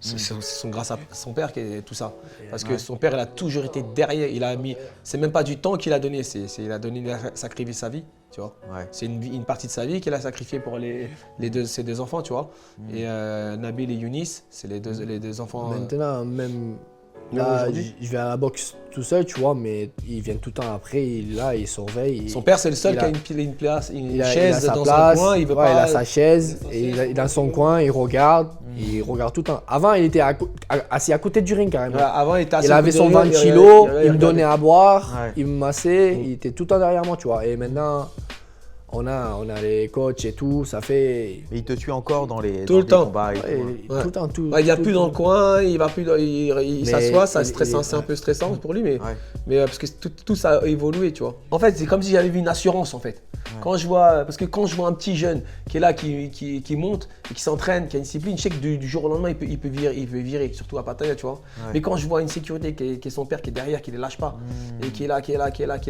C'est grâce à son père qui est tout ça. Parce que son père, il a toujours été derrière. C'est même pas du temps qu'il a donné, il a sacrifié sa vie, tu vois. Ouais. C'est une partie de sa vie qu'il a sacrifié pour ses deux enfants, tu vois. Et Nabil et Younis, c'est les deux enfants. Maintenant, même Même là, aujourd'hui. je vais à la boxe tout seul, tu vois, mais ils viennent tout le temps après, il surveille. Son père, c'est le seul il qui a a- une place, une il a chaise sa dans place, son coin. Il veut ouais, pas. il a sa chaise, et il est dans son coin, il regarde tout le temps. Avant, il était assis à côté du ring carrément. Ouais, avant, il était assis Il à avait côté son de lui, ventilo, il me regardait. donnait à boire, Ouais. il me massait, il était tout le temps derrière moi, tu vois. Et maintenant, on a les coachs et tout, ça fait. Et il te tue encore dans les Tout le temps. combats et tout, Ouais, hein. tout le temps, tout. Ouais, il vient tout- plus dans le coin, il va plus, il Mais s'assoit, ça il- stresse, il- c'est un peu stressant pour lui, mais Ouais. parce que tout ça a évolué, tu vois. En fait, c'est comme si j'avais vu une assurance, en fait. Quand je vois un petit jeune qui est là, qui monte, et qui s'entraîne, qui a une discipline, je sais que du jour au lendemain, il peut virer, surtout à Pattaya, tu vois. Ouais. Mais quand je vois une sécurité qui est son père, qui est derrière, qui les lâche pas, et qui est là, qui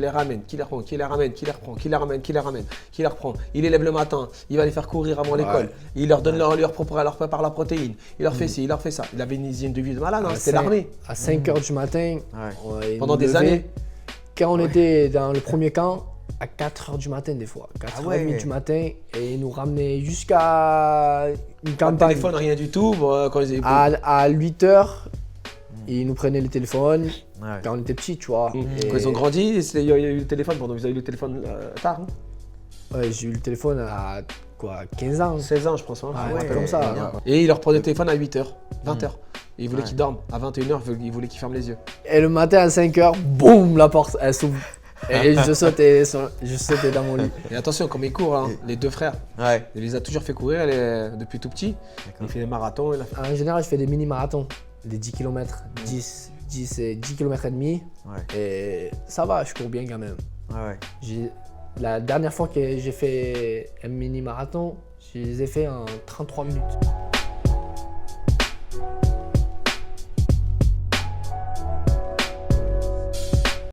les ramène, qui les reprend, qui les ramène, qui les reprend, qui les ramène, qui les ramène, qui les reprend. Il les lève le matin, il va les faire courir avant l'école, il leur donne leur prépare la protéine, il leur fait ci, il leur fait ça. Il avait une hygiène de vie de malade, hein, c'était l'armée. À 5 h du matin, Ouais. il Pendant nous des levait. années. Quand on était dans le premier camp, à 4 h du matin des fois, 4 ouais. 4h30 du matin, et il nous ramenait jusqu'à une Pas de campagne. téléphone, rien du tout. Bon, quand ils À 8 h, il nous prenait le téléphone Ouais. quand on était petits, tu vois. Et- Quand ils ont grandi, il y a eu le téléphone. Pendant vous avez eu le téléphone tard, hein. Ouais, j'ai eu le téléphone à quoi, 15 ans. 16 ans, je pense. Hein. Ah, Je me ouais, rappelle comme ça. Ouais. hein. Et il leur prenait le téléphone à 8h, 20h. Et il voulait Ouais. qu'ils dorment. À 21h, il voulait qu'ils ferment les yeux. Et le matin à 5 h, boum, la porte, elle s'ouvre. Et je sautais dans mon lit. Et attention, comme ils courent, hein, les deux frères, Ouais. il les a toujours fait courir depuis tout petit. Il fait des marathons. En général, je fais des mini-marathons, des 10 km, 10 km et demi. Ouais. Et ça va, je cours bien quand même. Ouais. La dernière fois que j'ai fait un mini-marathon, je les ai fait en 33 minutes.